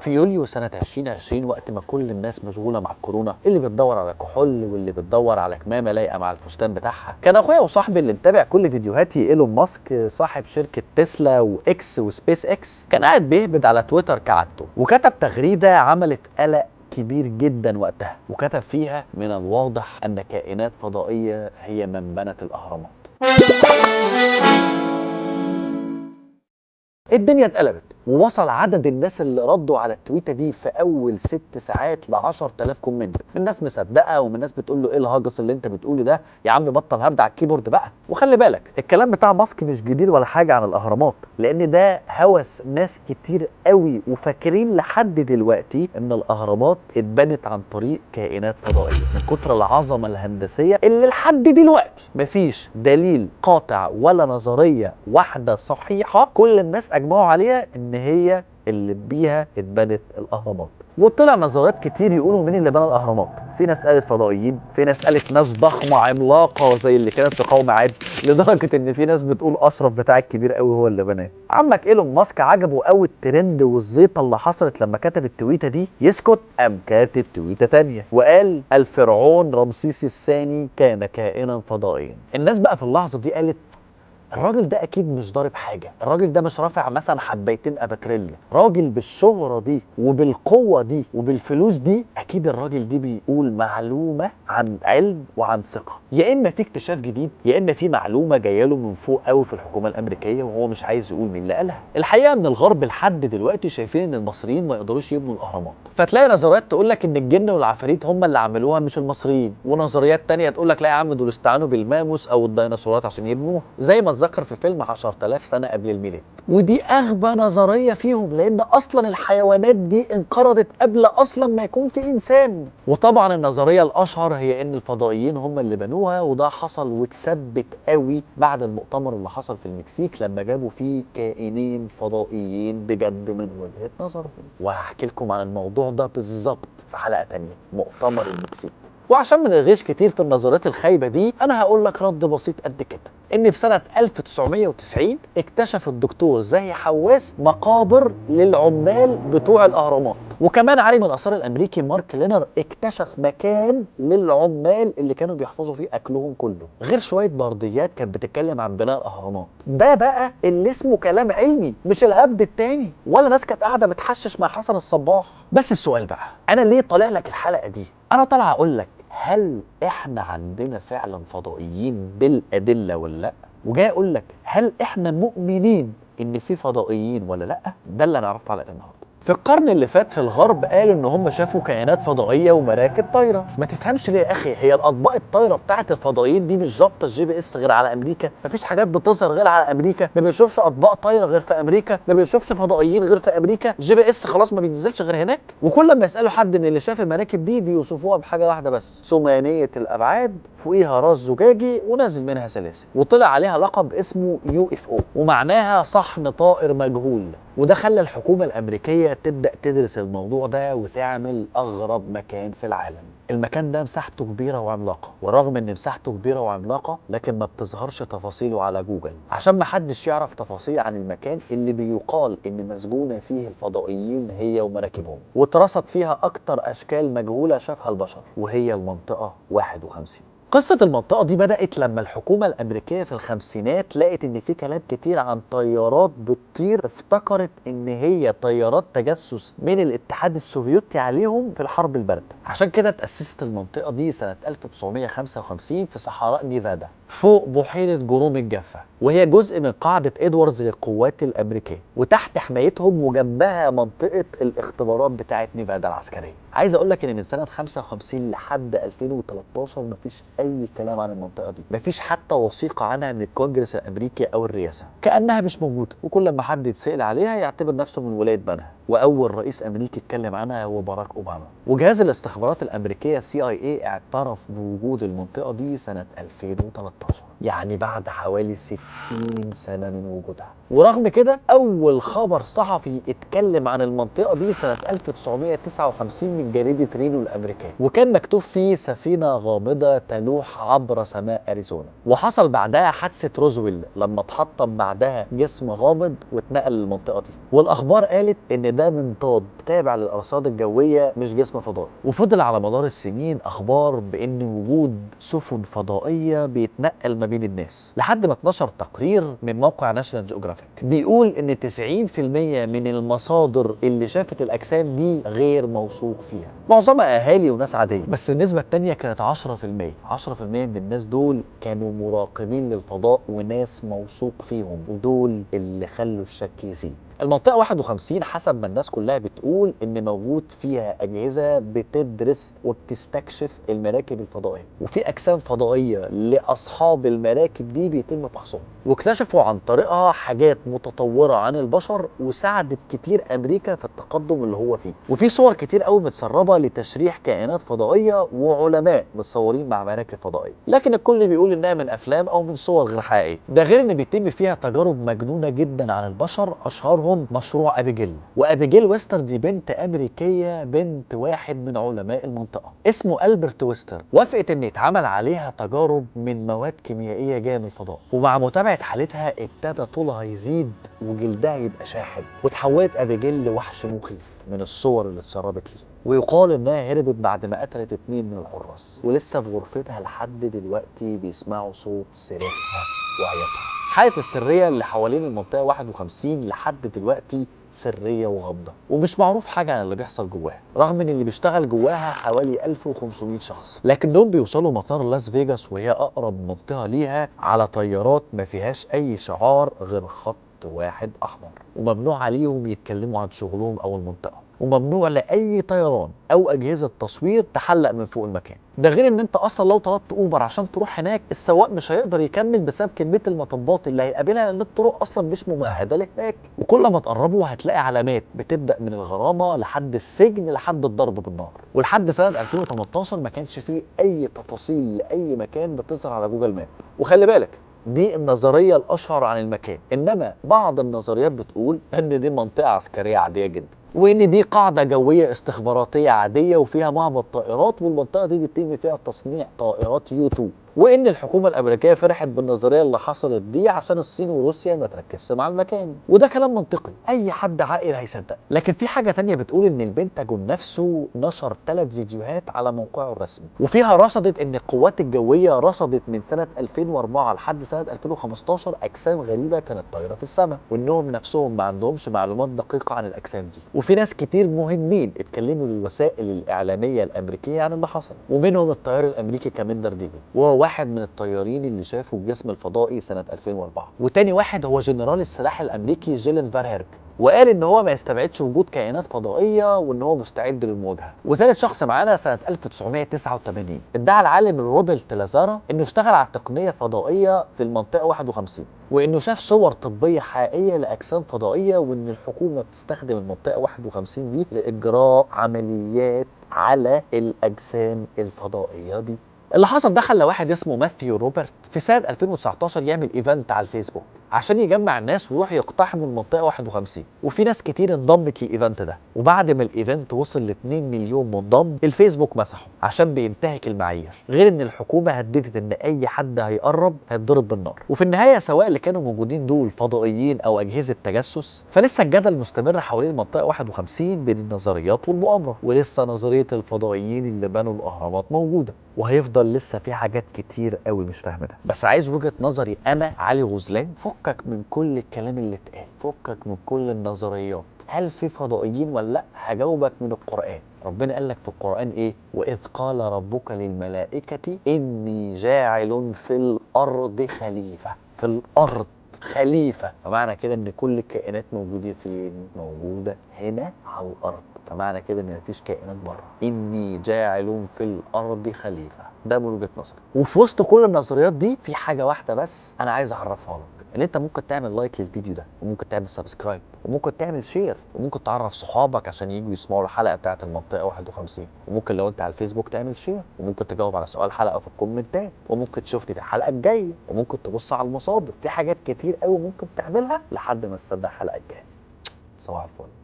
في يوليو سنة 2020 وقت ما كل الناس مشغولة مع الكورونا، اللي بتدور على كحول واللي بتدور على كمامة لايقة مع الفستان بتاعها، كان اخويا وصاحبي اللي متابع كل فيديوهاتي ايلون ماسك صاحب شركة تسلا واكس وسبيس اكس، كان قاعد بيهبد على تويتر كعادته، وكتب تغريدة عملت قلق كبير جدا وقتها، وكتب فيها: من الواضح ان كائنات فضائية هي من بنت الاهرامات. الدنيا اتقلبت، ووصل عدد الناس اللي ردوا على التويته دي في اول 6 ساعات ل 10,000 كومنت، من ناس مصدقه ومن ناس بتقول له ايه الهجس اللي انت بتقوله ده يا عم، بطل هبد على الكيبورد بقى. وخلي بالك الكلام بتاع ماسك مش جديد ولا حاجه عن الاهرامات، لان ده هوس ناس كتير قوي وفاكرين لحد دلوقتي ان الاهرامات اتبنت عن طريق كائنات فضائيه، من كتر العظمه الهندسيه اللي لحد دلوقتي مفيش دليل قاطع ولا نظريه واحده صحيحه كل الناس اجمعوا عليها ان هي اللي بيها اتبنت الاهرامات. وطلع نظريات كتير يقولوا مين اللي بنى الاهرامات. في ناس قالت فضائيين، في ناس قالت ناس ضخمه عملاقه زي اللي كانت في قوم عاد، لدرجه ان في ناس بتقول اشرف بتاع الكبير قوي هو اللي بناه. عمك ايلون ماسك عجبه قوي الترند والزيطه اللي حصلت لما كتب التويته دي، يسكت قام كاتب تويته تانيه وقال: الفرعون رمسيس الثاني كان كائنا فضائيا. الناس بقى في اللحظه دي قالت: الراجل ده اكيد مش ضارب حاجه، الراجل ده مش رافع مثلا حبيتين اباتريل، راجل بالشهره دي وبالقوه دي وبالفلوس دي، اكيد الراجل دي بيقول معلومه عن علم وعن ثقه، يا اما في اكتشاف جديد يا اما في معلومه جايه له من فوق قوي في الحكومه الامريكيه وهو مش عايز يقول مين اللي قالها. الحقيقه ان الغرب لحد دلوقتي شايفين ان المصريين ما يقدروش يبنوا الاهرامات، فتلاقي نظريات تقول لك ان الجن والعفاريت هم اللي عملوها مش المصريين، ونظريات تانية تقول لك لا يا عم دول استعانوا بالماموس او الديناصورات عشان يبنوها، زي ما اتذكر في فيلم 10,000 سنه قبل الميلاد. ودي اغبى نظريه فيهم، لان اصلا الحيوانات دي انقرضت قبل اصلا ما يكون في انسان. وطبعا النظريه الاشهر هي ان الفضائيين هم اللي بنوها، وده حصل واتثبت قوي بعد المؤتمر اللي حصل في المكسيك لما جابوا فيه كائنين فضائيين بجد من وجهه نظرهم. وهحكي لكم عن الموضوع ده بالظبط في حلقه تانيه، مؤتمر المكسيك. وعشان ما نلغيش كتير في النظريات الخايبه دي، انا هقول لك رد بسيط قد كده: ان في سنه 1990 اكتشف الدكتور زاهي حواس مقابر للعمال بتوع الاهرامات، وكمان عالم الاثار الامريكي مارك لينر اكتشف مكان للعمال اللي كانوا بيحفظوا فيه اكلهم كله، غير شويه برديات كانت بتتكلم عن بناء الاهرامات. ده بقى اللي اسمه كلام علمي، مش الهبد التاني ولا ناس كانت قاعده بتحشش مع حسن الصباح. بس السؤال بقى، انا ليه طالع لك الحلقه دي؟ انا طالع اقول لك هل احنا عندنا فعلا فضائيين بالادله ولا لا، وجاي اقول لك هل احنا مؤمنين ان في فضائيين ولا لا. ده اللي هنعرفه على النهارده. في القرن اللي فات في الغرب قالوا ان هم شافوا كائنات فضائيه ومراكب طايره. ما تفهمش ليه يا اخي، هي الاطباق الطايره بتاعت الفضائيين دي مش ظابطه الجي بي اس غير على امريكا؟ مفيش حاجات بتظهر غير على امريكا؟ ما بيشوفش اطباق طايره غير في امريكا؟ ما بيشوفش فضائيين غير في امريكا؟ جي بي اس خلاص ما بينزلش غير هناك. وكل ما يسالوا حد من اللي شاف المراكب دي بيوصفوها بحاجه واحده بس: ثمانيه الابعاد، فوقيها راس زجاجي ونازل منها سلاسل، وطلع عليها لقب اسمه UFO ومعناها صحن طائر مجهول. وده خلى الحكومة الأمريكية تبدأ تدرس الموضوع ده وتعمل أغرب مكان في العالم. المكان ده مساحته كبيرة وعملاقة، ورغم إن مساحته كبيرة وعملاقة لكن ما بتظهرش تفاصيله على جوجل، عشان ما حدش يعرف تفاصيل عن المكان اللي بيقال إن مسجونة فيه الفضائيين هي ومراكبهم، واترصد فيها أكتر أشكال مجهولة شافها البشر، وهي المنطقة 51. قصة المنطقة دي بدأت لما الحكومة الأمريكية في الخمسينات لقت إن في كلام كتير عن طيارات بتطير، افتكرت إن هي طيارات تجسس من الاتحاد السوفيتي عليهم في الحرب الباردة. عشان كده اتأسست المنطقة دي سنة 1955 في صحراء نيفادا فوق بحيرة جروم الجافة، وهي جزء من قاعدة إدواردز للقوات الأمريكية، وتحت حمايتهم وجنبها منطقة الاختبارات بتاعة نيفادا العسكرية. عايز أقول لك إن من سنة 55 لحد 2013 مفيش أي كلام عن المنطقة دي، مفيش حتى وثيقة عنها من الكونجرس الأمريكي أو الرئاسة، كأنها مش موجودة، وكل ما حد يتسأل عليها يعتبر نفسه من ولاية بنها. وأول رئيس أمريكي اتكلم عنها هو باراك أوباما. وجهاز الاستخبارات الأمريكية CIA اعترف بوجود المنطقة دي سنة 2013. يعني بعد حوالي 60 سنة من وجودها. ورغم كده أول خبر صحفي اتكلم عن المنطقة دي سنة 1959 من جريدة رينو الأمريكية، وكان مكتوب فيه سفينة غامضة تلوح عبر سماء أريزونا. وحصل بعدها حادثة روزويل لما اتحطم بعدها جسم غامض واتنقل للمنطقة دي، والأخبار قالت إن ده منطاد تابع للأرصاد الجوية مش جسم فضائي. وفضل على مدار السنين أخبار بإن وجود سفن فضائية بيتنقل ما بين الناس، لحد ما اتنشر تقرير من موقع ناشونال جيوغرافيك بيقول ان 90% من المصادر اللي شافت الاجسام دي غير موثوق فيها، معظمها اهالي وناس عاديه، بس النسبه التانيه كانت 10%. 10% من الناس دول كانوا مراقبين للفضاء وناس موثوق فيهم، ودول اللي خلوا الشك يزيد. المنطقة 51 حسب ما الناس كلها بتقول إن موجود فيها أجهزة بتدرس وبتستكشف المراكب الفضائية، وفي أجسام فضائية لأصحاب المراكب دي بيتم فحصهم، واكتشفوا عن طريقها حاجات متطورة عن البشر وساعدت كتير أمريكا في التقدم اللي هو فيه. وفي صور كتير قوي متسربة لتشريح كائنات فضائية وعلماء متصورين مع مراكب فضائية، لكن الكل بيقول إنها من أفلام أو من صور غير حقيقية. ده غير إن بيتم فيها تجارب مجنونة جدا عن البشر، أشهرهم مشروع أبيجيل. وأبيجيل ويستر دي بنت أمريكية، بنت واحد من علماء المنطقة اسمه ألبرت ويستر، وافقت إن يتعمل عليها تجارب من مواد كيميائية جاية من الفضاء. ومع متابعة حالتها ابتدى طولها يزيد وجلدها يبقى شاحب، وتحولت أبيجيل لوحش مخيف من الصور اللي اتسربت ليه. ويقال انها هربت بعد ما قتلت 2 من الحراس، ولسه في غرفتها لحد دلوقتي بيسمعوا صوت صريخها وعياطها. حالة السرية اللي حوالين المنطقة 51 لحد دلوقتي سرية وغامضة، ومش معروف حاجة عن اللي بيحصل جواها، رغم ان اللي بيشتغل جواها حوالي 1500 شخص، لكنهم بيوصلوا مطار لاس فيجاس وهي اقرب منطقة ليها على طيارات ما فيهاش اي شعار غير خط واحد احمر، وممنوع عليهم يتكلموا عن شغلهم او المنطقة، وممنوع لاي طيران او اجهزه تصوير تحلق من فوق المكان. ده غير ان انت اصلا لو طلبت اوبر عشان تروح هناك السواق مش هيقدر يكمل بسبب كميه المطبات اللي هيقابلها، لان الطرق اصلا مش ممهده لهناك. وكل ما تقربوا هتلاقي علامات بتبدا من الغرامه لحد السجن لحد الضرب بالنار. ولحد سنه 2018 ما كانش فيه اي تفاصيل لاي مكان بتظهر على جوجل ماب. وخلي بالك دي النظريه الاشهر عن المكان، انما بعض النظريات بتقول ان دي منطقه عسكريه عاديه جدا، وان دي قاعده جويه استخباراتيه عاديه وفيها معبد طائرات، والمنطقه دي بيتم فيها تصنيع طائرات يو 2، وان الحكومه الامريكيه فرحت بالنظريه اللي حصلت دي عشان الصين وروسيا ما تركزش مع المكان. وده كلام منطقي اي حد عاقل هيصدق. لكن في حاجه تانية بتقول ان البنتاجون نفسه نشر 3 فيديوهات على موقعه الرسمي، وفيها رصدت ان القوات الجويه رصدت من سنه 2004 لحد سنه 2015 اجسام غريبه كانت طايره في السماء، وانهم نفسهم ما عندهمش معلومات دقيقه عن الاجسام دي. وفي ناس كتير مهمين اتكلموا للوسائل الاعلاميه الامريكيه عن اللي حصل، ومنهم الطيار الامريكي كاميندر ديفيد، وهو واحد من الطيارين اللي شافوا الجسم الفضائي سنه 2004. وتاني واحد هو جنرال السلاح الامريكي جيلين فارهيرج، وقال ان هو ما يستبعدش وجود كائنات فضائيه وان هو مستعد للمواجهه. وثالث شخص معانا سنه 1989 ادعى العالم روبرت لازارا انه اشتغل على تقنيه فضائيه في المنطقه 51، وانه شاف صور طبيه حقيقيه لاجسام فضائيه، وان الحكومه بتستخدم المنطقه 51 دي لاجراء عمليات على الاجسام الفضائيه دي. اللي حصل ده خلى واحد اسمه ماثيو روبرت في سنه 2019 يعمل ايفنت على الفيسبوك عشان يجمع الناس ويروح يقتحموا المنطقه 51، وفي ناس كتير انضمت للايفنت ده. وبعد ما الايفنت وصل ل 2 مليون منضم الفيسبوك مسحه عشان بينتهك المعايير، غير ان الحكومه هددت ان اي حد هيقرب هيتضرب بالنار. وفي النهايه سواء اللي كانوا موجودين دول فضائيين او اجهزه تجسس، فلسه الجدل مستمر حوالين المنطقه 51 بين النظريات والمؤامره، ولسه نظريه الفضائيين اللي بنوا الاهرامات موجوده، وهيفضل لسه في حاجات كتير قوي مش فاهمينها. بس عايز وجهة نظري انا علي غزلان، فكك من كل الكلام اللي اتقال، فكك من كل النظريات، هل في فضائيين ولا لا؟ هجاوبك من القرآن. ربنا قال لك في القرآن ايه؟ وإذ قال ربك للملائكة إني جاعل في الأرض خليفة. في الأرض خليفه، فمعنى كده ان كل الكائنات موجوده فين؟ موجوده هنا على الارض، فمعنى كده ان مفيش كائنات بره. اني جاعل في الارض خليفه، ده من وجهه نظري. وفي وسط كل النظريات دي في حاجه واحده بس انا عايز اعرفها لك، ان انت ممكن تعمل لايك للفيديو ده، وممكن تعمل سبسكرايب، وممكن تعمل شير، وممكن تعرف صحابك عشان يجوا يسمعوا الحلقه بتاعه المنطقه 51، وممكن لو انت على الفيسبوك تعمل شير، وممكن تجاوب على سؤال حلقه في الكومنتات، وممكن تشوفني في الحلقه الجايه، وممكن تبص على المصادر. في حاجات كتير قوي ممكن تعملها لحد ما تصدق الحلقه الجايه. صباح الفل.